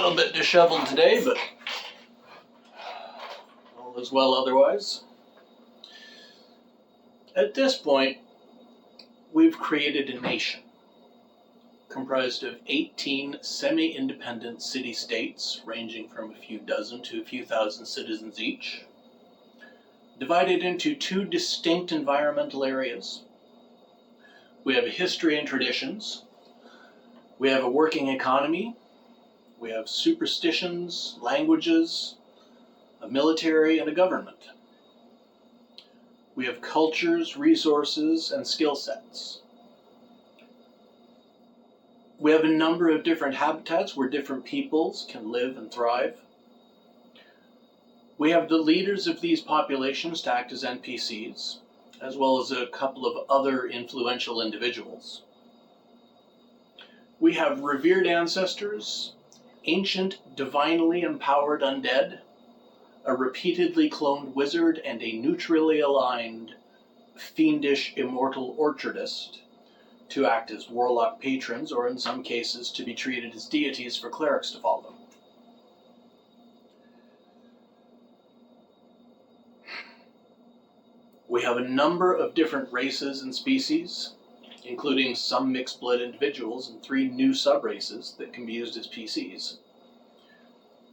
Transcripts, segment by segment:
little bit disheveled today, but all is well otherwise. At this point, we've created a nation comprised of 18 semi-independent city-states ranging from a few dozen to a few thousand citizens each, divided into two distinct environmental areas. We have history and traditions. We have a working economy. We have superstitions, languages, a military, and a government. We have cultures, resources, and skill sets. We have a number of different habitats where different peoples can live and thrive. We have the leaders of these populations to act as NPCs, as well as a couple of other influential individuals. We have revered ancestors, ancient, divinely empowered undead, a repeatedly cloned wizard, and a neutrally aligned, fiendish immortal orchardist to act as warlock patrons, or in some cases to be treated as deities for clerics to follow. We have a number of different races and species, including some mixed-blood individuals and 3 new subraces that can be used as PCs.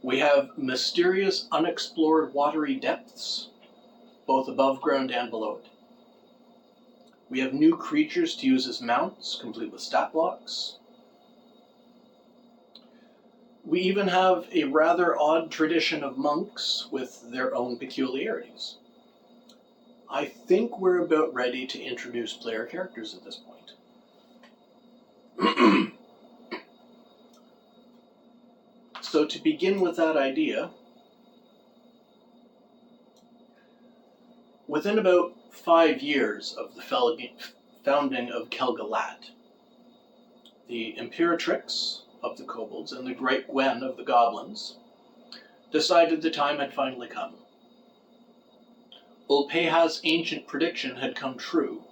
We have mysterious, unexplored watery depths, both above ground and below it. We have new creatures to use as mounts, complete with stat blocks. We even have a rather odd tradition of monks with their own peculiarities. I think we're about ready to introduce player characters at this point. So to begin with that idea, within about 5 years of the founding of Kelgalat, the Imperatrix of the kobolds and the Great Gwen of the goblins decided the time had finally come. Ulpeha's ancient prediction had come true.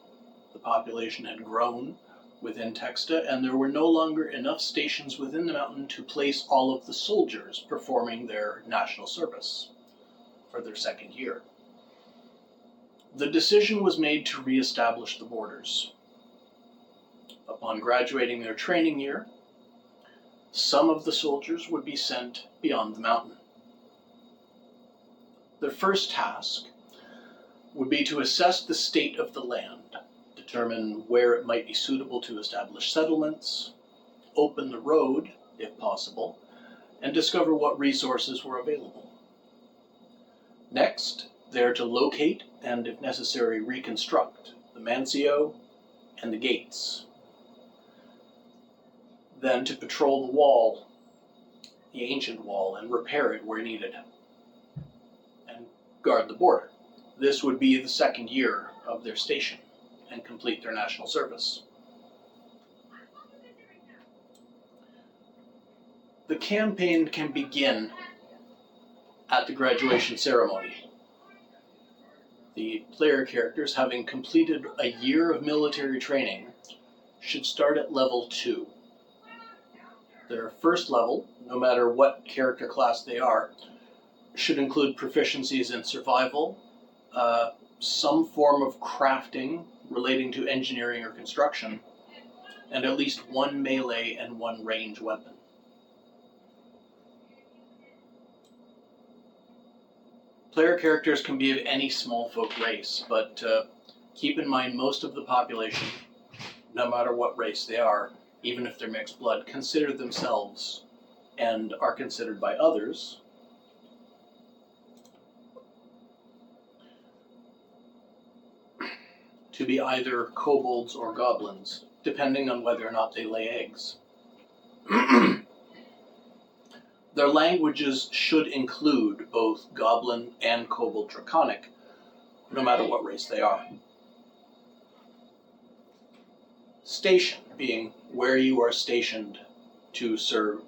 The population had grown within Texta, and there were no longer enough stations within the mountain to place all of the soldiers performing their national service for their 2nd year. The decision was made to re-establish the borders. Upon graduating their training year, some of the soldiers would be sent beyond the mountain. Their first task would be to assess the state of the land, determine where it might be suitable to establish settlements, open the road, if possible, and discover what resources were available. Next, they are to locate and, if necessary, reconstruct the Mancio and the gates. Then to patrol the wall, the ancient wall, and repair it where needed, and guard the border. This would be the 2nd year of their station and complete their national service. The campaign can begin at the graduation ceremony. The player characters, having completed a year of military training, should start at level 2. Their first level, no matter what character class they are, should include proficiencies in survival, some form of crafting relating to engineering or construction, and at least 1 melee and 1 range weapon. Player characters can be of any small folk race, but keep in mind most of the population, no matter what race they are, even if they're mixed blood, consider themselves, and are considered by others, to be either kobolds or goblins, depending on whether or not they lay eggs. Their languages should include both goblin and kobold draconic, no matter what race they are. Station, being where you are stationed to serve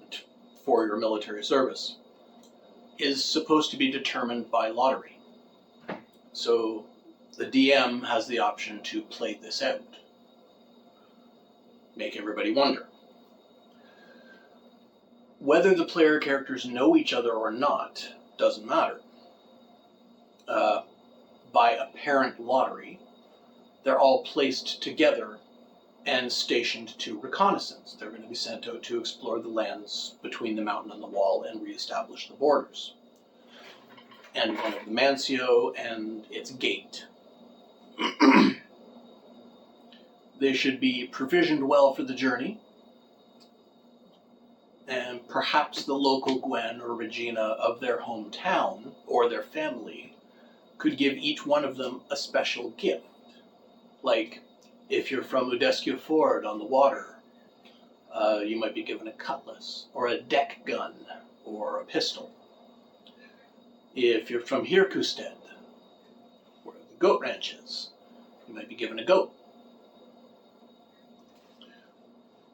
for your military service, is supposed to be determined by lottery. So the DM has the option to play this out. Make everybody wonder. Whether the player characters know each other or not doesn't matter. By apparent lottery, they're all placed together and stationed to reconnaissance. They're going to be sent out to explore the lands between the mountain and the wall and reestablish the borders. And one of the Mancio and its gate. They should be provisioned well for the journey, and perhaps the local Gwen or Regina of their hometown or their family could give each one of them a special gift. Like, if you're from Udescia Ford on the water, you might be given a cutlass, or a deck gun, or a pistol. If you're from Hirkusted, where the goat ranch is, you might be given a goat.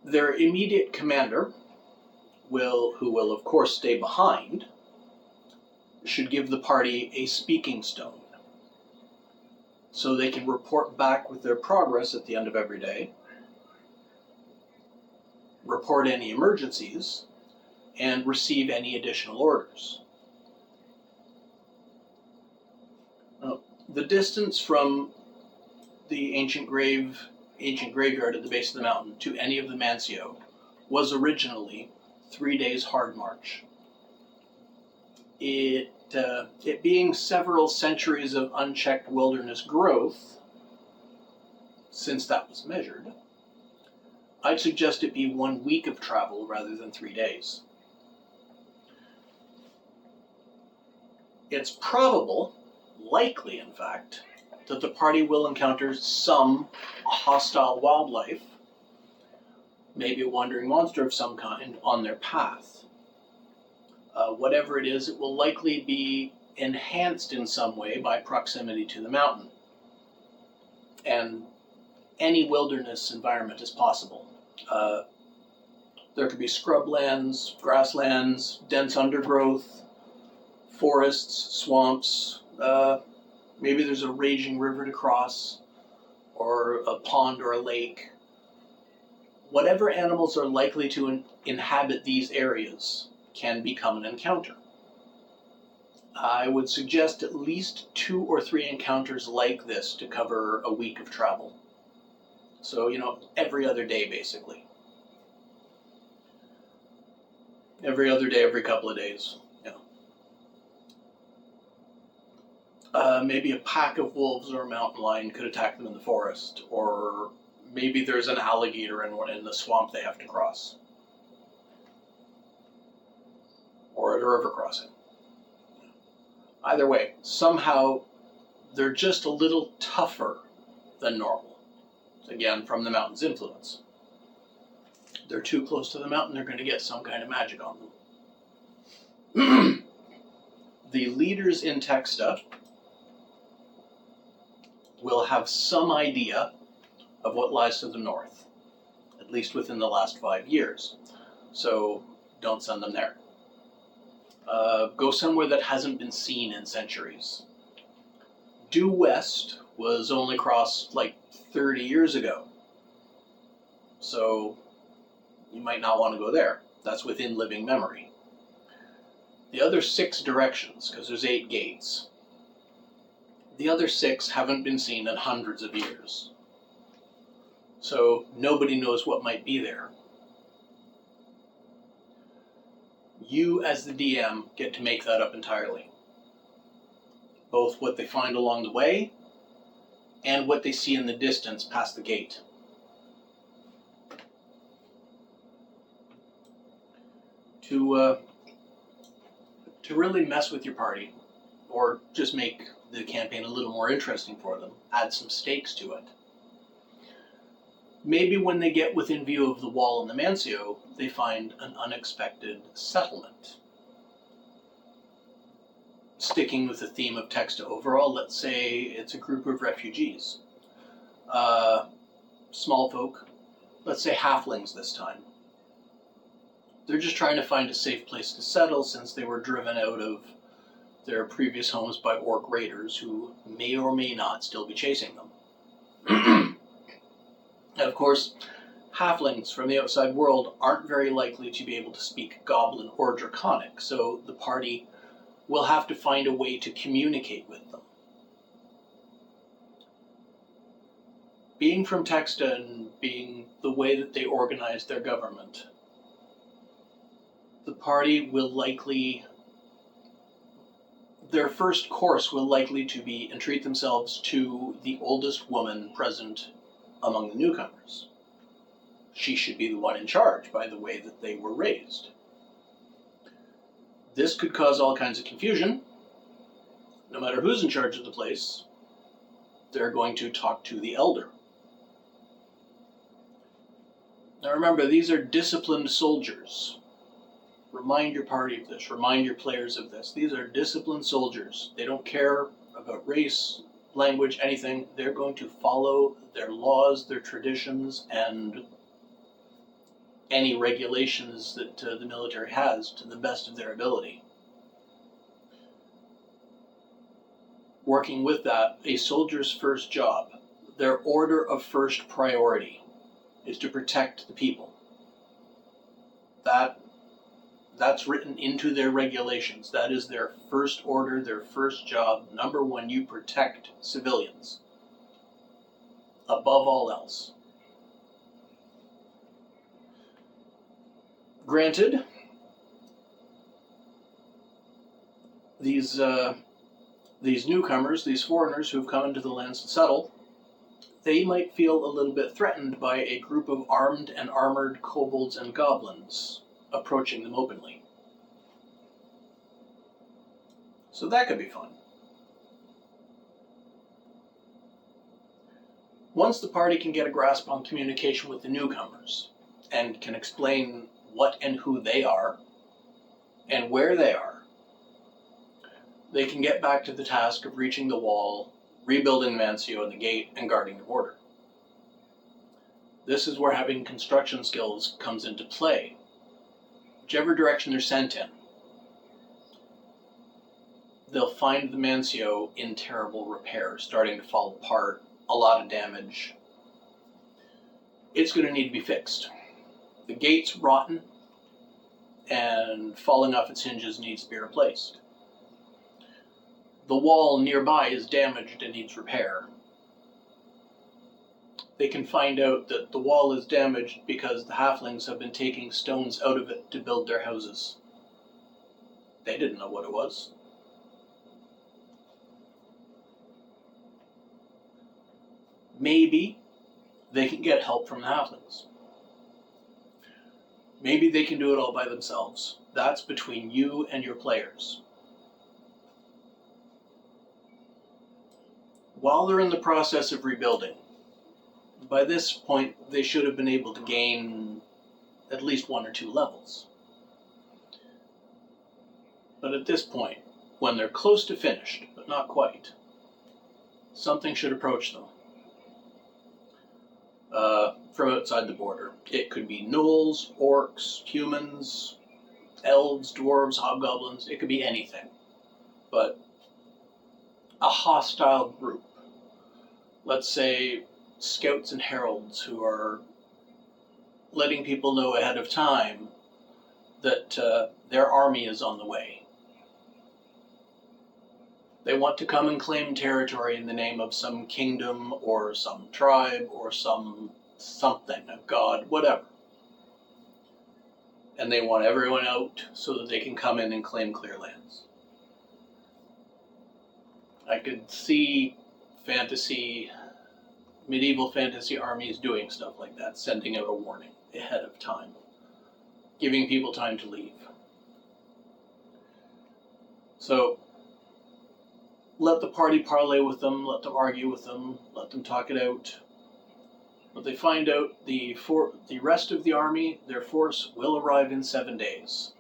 Their immediate commander, who will of course stay behind, should give the party a speaking stone, so they can report back with their progress at the end of every day, report any emergencies, and receive any additional orders. The distance from the ancient graveyard at the base of the mountain to any of the Mancio was originally 3 days hard march. It being several centuries of unchecked wilderness growth, since that was measured, I'd suggest it be 1 week of travel rather than 3 days. It's probable, likely in fact, that the party will encounter some hostile wildlife, maybe a wandering monster of some kind, on their path. Whatever it is, it will likely be enhanced in some way by proximity to the mountain. And any wilderness environment is possible. There could be scrublands, grasslands, dense undergrowth, forests, swamps. Maybe there's a raging river to cross, or a pond or a lake. Whatever animals are likely to inhabit these areas can become an encounter. I would suggest at least 2 or 3 encounters like this to cover a week of travel. So, every other day, basically. Every other day, every couple of days. Maybe a pack of wolves or a mountain lion could attack them in the forest, or maybe there's an alligator in the swamp they have to cross. Or at a river crossing. Either way, somehow they're just a little tougher than normal. Again, from the mountain's influence. They're too close to the mountain, they're going to get some kind of magic on them. The leaders in Texta will have some idea of what lies to the north, at least within the last 5 years. So don't send them there. Go somewhere that hasn't been seen in centuries. Due West was only crossed like 30 years ago. So you might not want to go there. That's within living memory. The other 6 directions, because there's 8 gates, the other 6 haven't been seen in hundreds of years. So nobody knows what might be there. You, as the DM, get to make that up entirely. Both what they find along the way and what they see in the distance past the gate. To really mess with your party, or just make the campaign a little more interesting for them, add some stakes to it. Maybe when they get within view of the wall and the Mancio, they find an unexpected settlement. Sticking with the theme of Texta overall, let's say it's a group of refugees. Small folk, let's say halflings this time. They're just trying to find a safe place to settle since they were driven out of their previous homes by orc raiders who may or may not still be chasing them. Of course, halflings from the outside world aren't very likely to be able to speak Goblin or Draconic, so the party will have to find a way to communicate with them. Being from Texta and being the way that they organize their government, the party will likely, their first course will likely to be entreat themselves to the oldest woman present among the newcomers. She should be the one in charge by the way that they were raised. This could cause all kinds of confusion. No matter who's in charge of the place, they're going to talk to the elder. Now remember, these are disciplined soldiers. Remind your party of this. Remind your players of this. These are disciplined soldiers. They don't care about race, language, anything. They're going to follow their laws, their traditions, and any regulations that the military has to the best of their ability. Working with that, a soldier's first job, their order of first priority, is to protect the people. That's written into their regulations. That is their first order, their first job. Number one, you protect civilians above all else. Granted, these newcomers, these foreigners who've come into the lands to settle, they might feel a little bit threatened by a group of armed and armored kobolds and goblins approaching them openly. So that could be fun. Once the party can get a grasp on communication with the newcomers and can explain what and who they are and where they are, they can get back to the task of reaching the wall, rebuilding the Mancio and the gate, and guarding the border. This is where having construction skills comes into play. Whichever direction they're sent in, they'll find the Mancio in terrible repair, starting to fall apart, a lot of damage. It's going to need to be fixed. The gate's rotten and falling off its hinges needs to be replaced. The wall nearby is damaged and needs repair. They can find out that the wall is damaged because the halflings have been taking stones out of it to build their houses. They didn't know what it was. Maybe they can get help from the halflings. Maybe they can do it all by themselves. That's between you and your players. While they're in the process of rebuilding, by this point they should have been able to gain at least 1 or 2 levels. But at this point, when they're close to finished, but not quite, something should approach them. From outside the border. It could be gnolls, orcs, humans, elves, dwarves, hobgoblins. It could be anything. But a hostile group, let's say scouts and heralds, who are letting people know ahead of time that their army is on the way. They want to come and claim territory in the name of some kingdom or some tribe or something, a god, whatever. And they want everyone out so that they can come in and claim clear lands. I could see medieval fantasy armies doing stuff like that, sending out a warning ahead of time, giving people time to leave. So, let the party parley with them, let them argue with them, let them talk it out. But they find out the rest of the army, their force, will arrive in 7 days.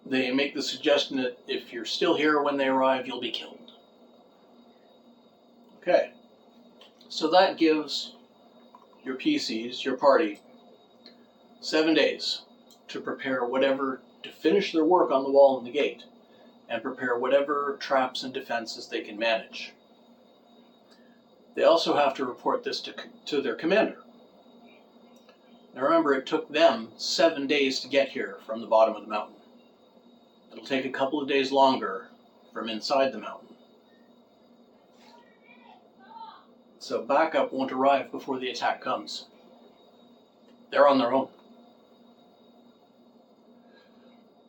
They make the suggestion that if you're still here when they arrive, you'll be killed. Okay. So that gives your PCs, your party, 7 days to prepare whatever, to finish their work on the wall and the gate, and prepare whatever traps and defenses they can manage. They also have to report this to their commander. Now remember, it took them 7 days to get here from the bottom of the mountain. It'll take a couple of days longer from inside the mountain. So backup won't arrive before the attack comes. They're on their own.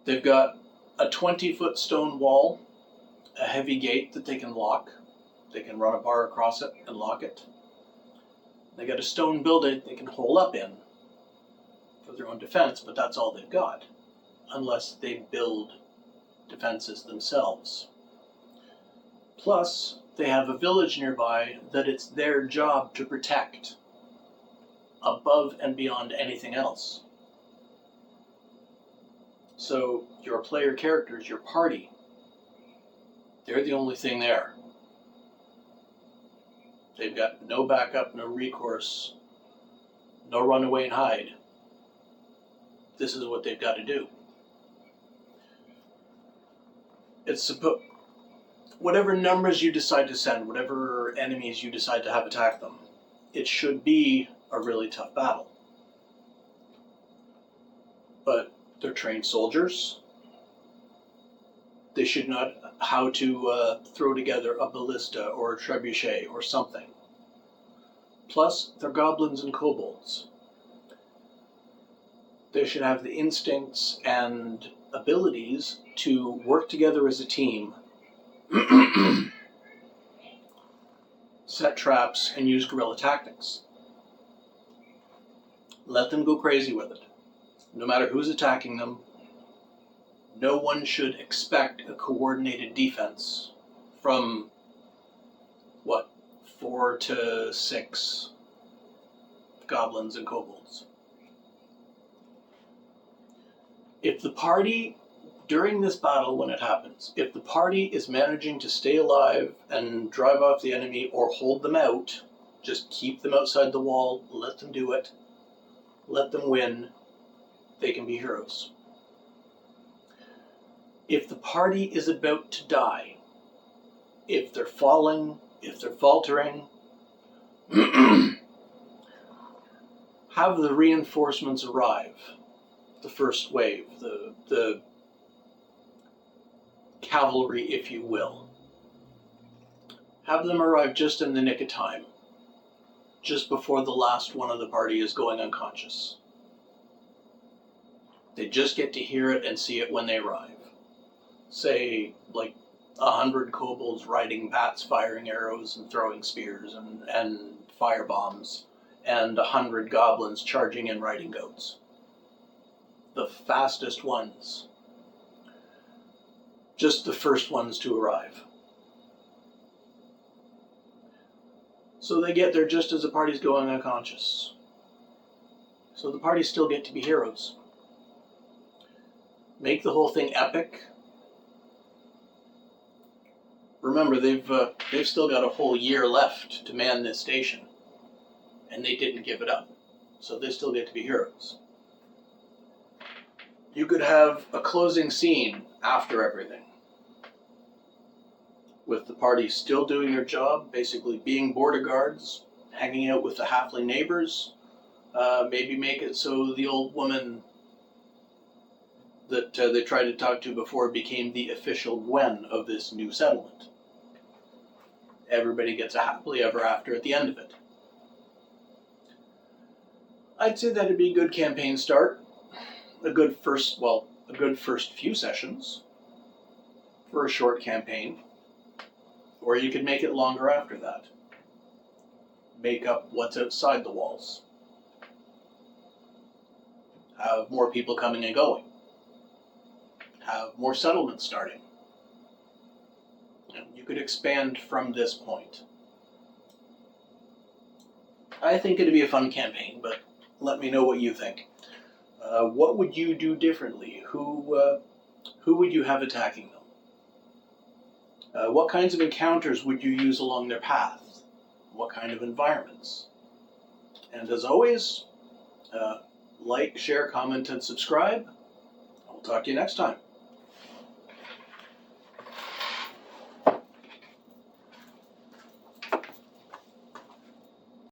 They've got a 20-foot stone wall, a heavy gate that they can lock. They can run a bar across it and lock it. They got a stone building they can hole up in for their own defense, but that's all they've got, unless they build defenses themselves. Plus, they have a village nearby that it's their job to protect, above and beyond anything else. So your player characters, your party, they're the only thing there. They've got no backup, no recourse, no run away and hide. This is what they've got to do. Whatever numbers you decide to send, whatever enemies you decide to have attack them, it should be a really tough battle. But they're trained soldiers. They should know how to throw together a ballista or a trebuchet or something. Plus, they're goblins and kobolds. They should have the instincts and abilities to work together as a team, set traps, and use guerrilla tactics. Let them go crazy with it. No matter who's attacking them, no one should expect a coordinated defense from, 4 to 6 goblins and kobolds. If the party, during this battle when it happens, if the party is managing to stay alive and drive off the enemy or hold them out, just keep them outside the wall, let them do it, let them win, they can be heroes. If the party is about to die, if they're falling, if they're faltering, have the reinforcements arrive, the first wave, the cavalry, if you will. Have them arrive just in the nick of time, just before the last one of the party is going unconscious. They just get to hear it and see it when they arrive. Say, 100 kobolds riding bats, firing arrows and throwing spears and fire bombs, and 100 goblins charging in riding goats. The fastest ones. Just the first ones to arrive. So they get there just as the party's going unconscious. So the party still get to be heroes. Make the whole thing epic. Remember, they've still got a whole year left to man this station, and they didn't give it up, so they still get to be heroes. You could have a closing scene after everything, with the party still doing their job, basically being border guards, hanging out with the halfling neighbors, maybe make it so the old woman that they tried to talk to before became the official Gwen of this new settlement. Everybody gets a happily ever after at the end of it. I'd say that'd be a good campaign start. A good first few sessions for a short campaign. Or you could make it longer after that. Make up what's outside the walls. Have more people coming and going. Have more settlements starting. You could expand from this point. I think it'd be a fun campaign, but let me know what you think. What would you do differently? Who would you have attacking them? What kinds of encounters would you use along their path? What kind of environments? And as always, like, share, comment, and subscribe. I'll talk to you next time.